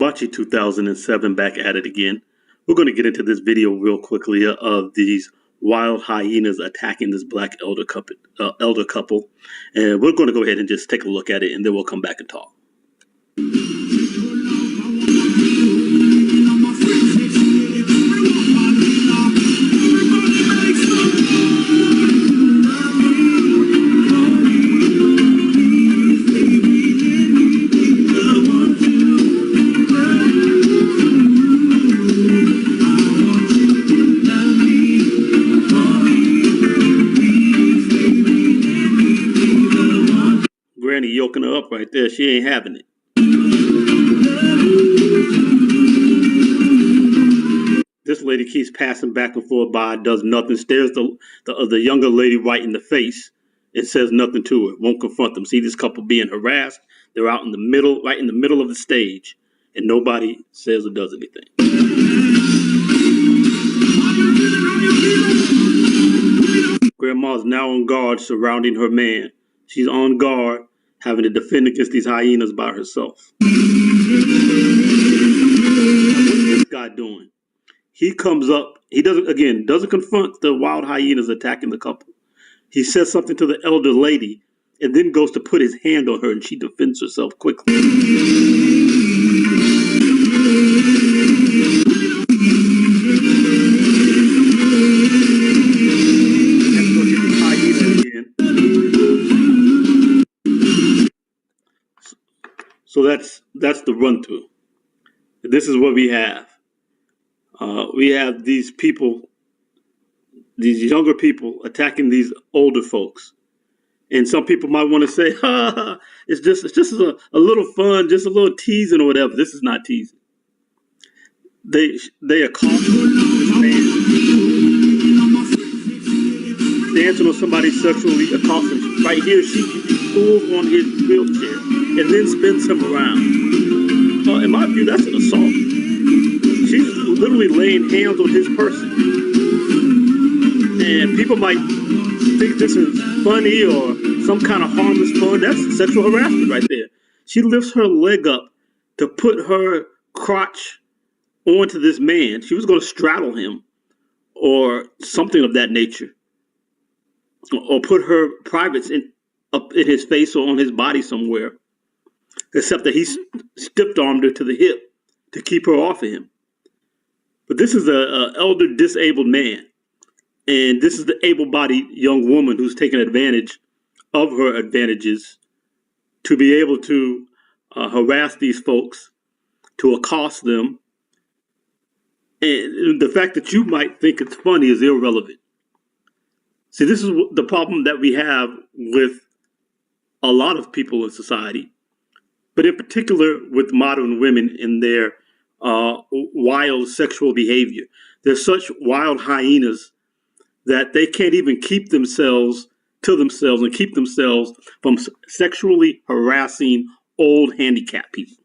Banshee 2007 back at it again. We're going to get into this video real quickly of these wild hyenas attacking this black elder couple. And we're going to go ahead and just take a look at it, and then we'll come back and talk. Granny yoking her up right there. She ain't having it. This lady keeps passing back and forth by, does nothing, stares the younger lady right in the face and says nothing to her, won't confront them. See this couple being harassed. They're out in the middle, right in the middle of the stage, and nobody says or does anything. Grandma's now on guard surrounding her man. She's on guard, having to defend against these hyenas by herself. What's this guy doing? He comes up, he doesn't confront the wild hyenas attacking the couple. He says something to the elder lady and then goes to put his hand on her, and she defends herself quickly. Let's go get the hyena again. So that's the run through. This is what we have. We have these people, these younger people attacking these older folks. And some people might want to say, it's just a little fun, just a little teasing or whatever. This is not teasing. They accost this man. Dancing on somebody sexually accosting. Right here, she pulls on his wheelchair and then spins him around. In my view, that's an assault. She's literally laying hands on his person. And people might think this is funny or some kind of harmless fun. That's sexual harassment right there. She lifts her leg up to put her crotch onto this man. She was going to straddle him or something of that nature. Or put her privates up in his face or on his body somewhere. Except that he stiff-armed her to the hip to keep her off of him. But this is an elder disabled man. And this is the able-bodied young woman who's taking advantage of her advantages to be able to harass these folks, to accost them. And the fact that you might think it's funny is irrelevant. See, this is the problem that we have with a lot of people in society, but in particular with modern women in their wild sexual behavior. They're such wild hyenas that they can't even keep themselves to themselves and keep themselves from sexually harassing old handicapped people.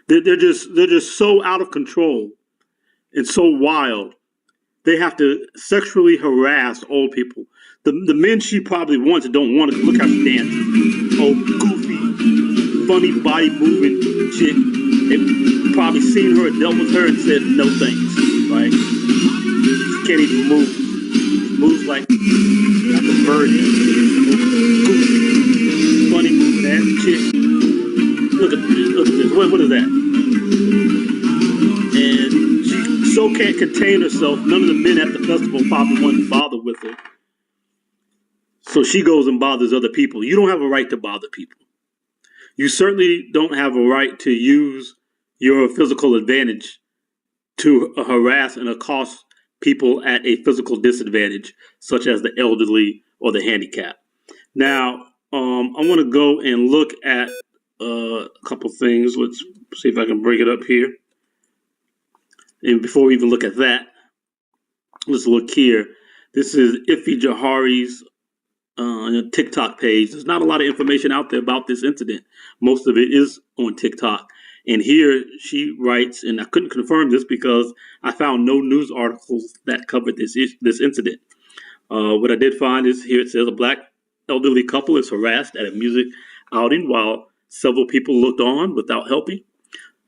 They're just so out of control and so wild. They have to sexually harass old people. The men she probably wants don't want to. Look how she dances. Oh, goofy, funny body moving chick. They've probably seen her and dealt with her and said no thanks, right? She can't even move. Moves like a bird. Goofy, funny moving ass chick. Look at this. What is that? And she so can't contain herself. None of the men at the festival probably want to bother with her. So she goes and bothers other people. You don't have a right to bother people. You certainly don't have a right to use your physical advantage to harass and accost people at a physical disadvantage, such as the elderly or the handicapped. Now, I want to go and look at a couple things. Let's see if I can bring it up here. And before we even look at that, let's look here. This is Iffy Jahari's TikTok page. There's not a lot of information out there about this incident. Most of it is on TikTok. And here she writes, and I couldn't confirm this because I found no news articles that covered this incident. What I did find is here it says a black elderly couple is harassed at a music outing while several people looked on without helping.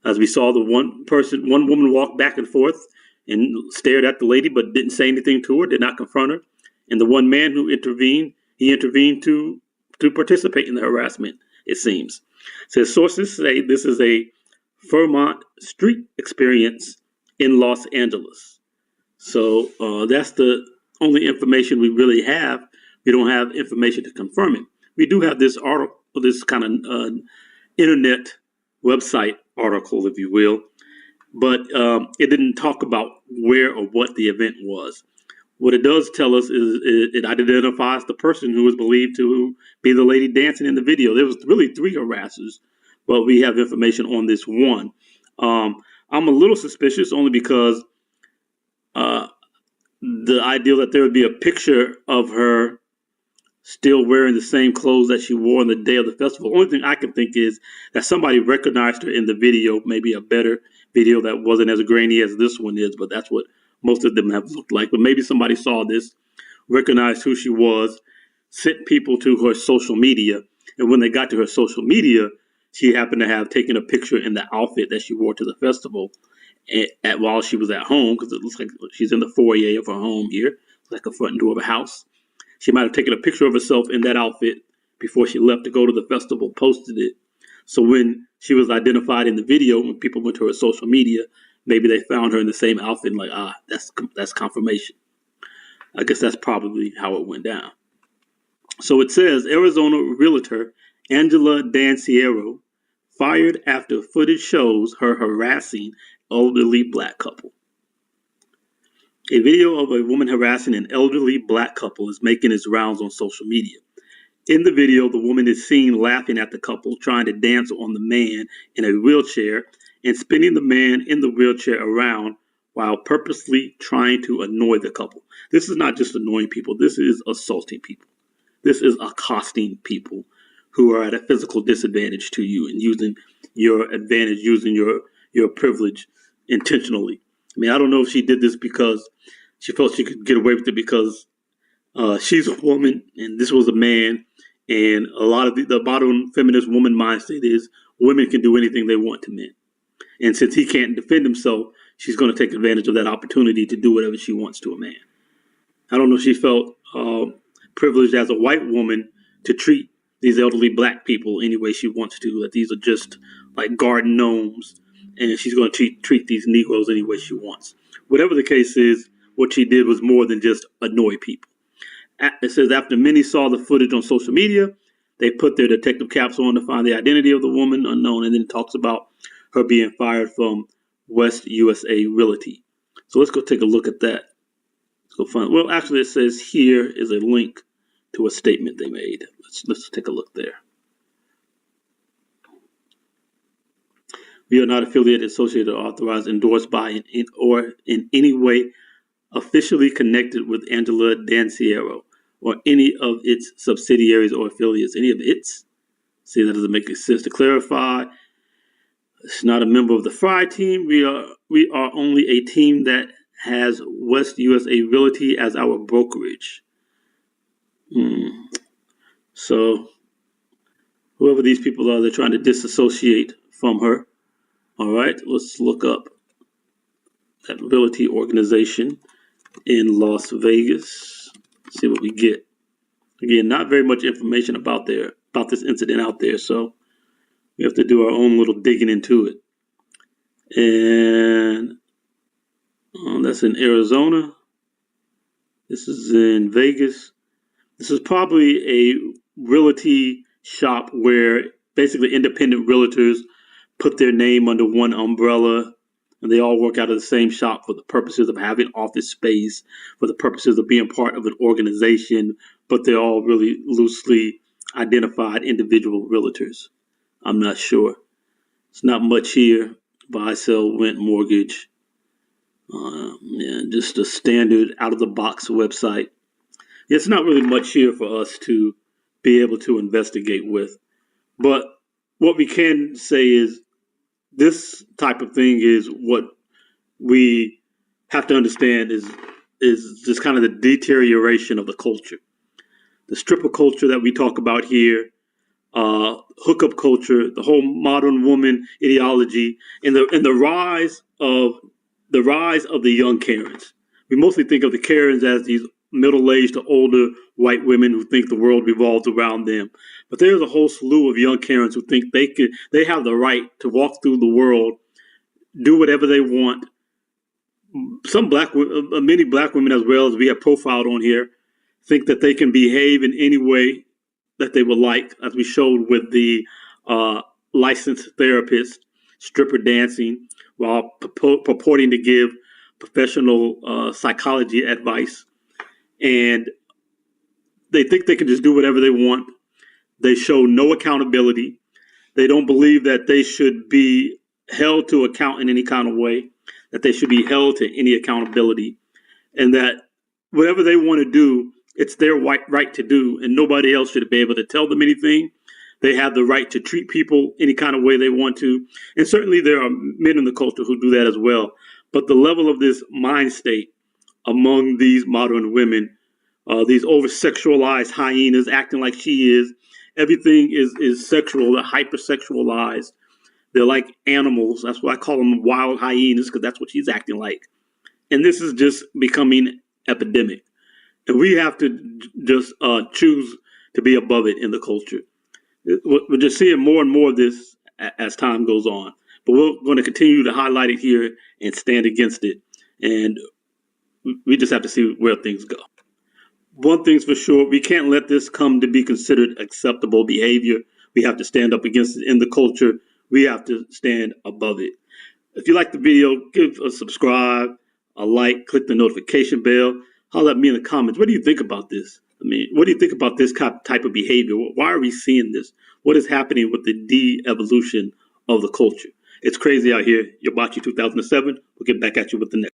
As we saw, one woman walked back and forth and stared at the lady, but didn't say anything to her, did not confront her. And the one man who intervened, he intervened to participate in the harassment. It seems. It says sources say this is a Fairmont Street experience in Los Angeles. So that's the only information we really have. We don't have information to confirm it. We do have this article, this kind of internet website article, if you will, but it didn't talk about where or what the event was. What it does tell us is it identifies the person who is believed to be the lady dancing in the video. There was really 3 harassers, but we have information on this one. I'm a little suspicious only because the idea that there would be a picture of her still wearing the same clothes that she wore on the day of the festival. Only thing I can think is that somebody recognized her in the video, maybe a better video that wasn't as grainy as this one is, but that's what most of them have looked like. But maybe somebody saw this, recognized who she was, sent people to her social media, and when they got to her social media, she happened to have taken a picture in the outfit that she wore to the festival while she was at home, because it looks like she's in the foyer of her home here, like a front door of a house. She might have taken a picture of herself in that outfit before she left to go to the festival, posted it. So when she was identified in the video, when people went to her social media, maybe they found her in the same outfit and like, that's confirmation. I guess that's probably how it went down. So it says Arizona realtor Angela Danciero fired after footage shows her harassing elderly black couple. A video of a woman harassing an elderly black couple is making its rounds on social media. In the video, the woman is seen laughing at the couple, trying to dance on the man in a wheelchair and spinning the man in the wheelchair around while purposely trying to annoy the couple. This is not just annoying people. This is assaulting people. This is accosting people who are at a physical disadvantage to you and using your advantage, using your privilege intentionally. I mean, I don't know if she did this because she felt she could get away with it because she's a woman and this was a man. And a lot of the modern feminist woman mindset is women can do anything they want to men. And since he can't defend himself, she's going to take advantage of that opportunity to do whatever she wants to a man. I don't know if she felt privileged as a white woman to treat these elderly black people any way she wants to, that these are just like garden gnomes, and she's going to treat these Negroes any way she wants. Whatever the case is, what she did was more than just annoy people. It says after many saw the footage on social media, they put their detective caps on to find the identity of the woman unknown, and then it talks about her being fired from West USA Realty. So let's go take a look at that. Let's go find. Well, actually, it says here is a link to a statement they made. Let's take a look there. We are not affiliated, associated, or authorized, endorsed by, or in any way officially connected with Angela Danciero or any of its subsidiaries or affiliates. Any of its? See, that doesn't make any sense. To clarify, it's not a member of the Fry team. We are only a team that has West USA Realty as our brokerage. So whoever these people are, they're trying to disassociate from her. All right, let's look up that realty organization in Las Vegas. See what we get. Again, not very much information about this incident out there, so we have to do our own little digging into it. And that's in Arizona. This is in Vegas. This is probably a realty shop where basically independent realtors put their name under one umbrella, and they all work out of the same shop for the purposes of having office space, for the purposes of being part of an organization, but they're all really loosely identified individual realtors. I'm not sure. It's not much here. Buy, sell, rent, mortgage. Just a standard out-of-the-box website. It's not really much here for us to be able to investigate with. But what we can say is this type of thing is what we have to understand is just kind of the deterioration of the culture. The stripper culture that we talk about here, hookup culture, the whole modern woman ideology, and the rise of the young Karens. We mostly think of the Karens as these middle-aged to older white women who think the world revolves around them. But there's a whole slew of young Karens who think they have the right to walk through the world, do whatever they want. Many black women as well, as we have profiled on here, think that they can behave in any way that they would like, as we showed with the licensed therapist stripper dancing while purporting to give professional psychology advice. And they think they can just do whatever they want. They show no accountability. They don't believe that they should be held to account in any kind of way, that they should be held to any accountability, and that whatever they want to do, it's their right to do, and nobody else should be able to tell them anything. They have the right to treat people any kind of way they want to. And certainly there are men in the culture who do that as well. But the level of this mind state among these modern women, these over-sexualized hyenas acting like she is, everything is sexual, they're hypersexualized. They're like animals. That's why I call them wild hyenas, because that's what she's acting like. And this is just becoming epidemic. And we have to just choose to be above it in the culture. We're just seeing more and more of this as time goes on. But we're going to continue to highlight it here and stand against it. And we just have to see where things go. One thing's for sure, we can't let this come to be considered acceptable behavior. We have to stand up against it in the culture. We have to stand above it. If you like the video, give a subscribe, a like, click the notification bell. Holler at me in the comments. What do you think about this? I mean, what do you think about this type of behavior? Why are we seeing this? What is happening with the de-evolution of the culture? It's crazy out here. Yabachi 2007. We'll get back at you with the next.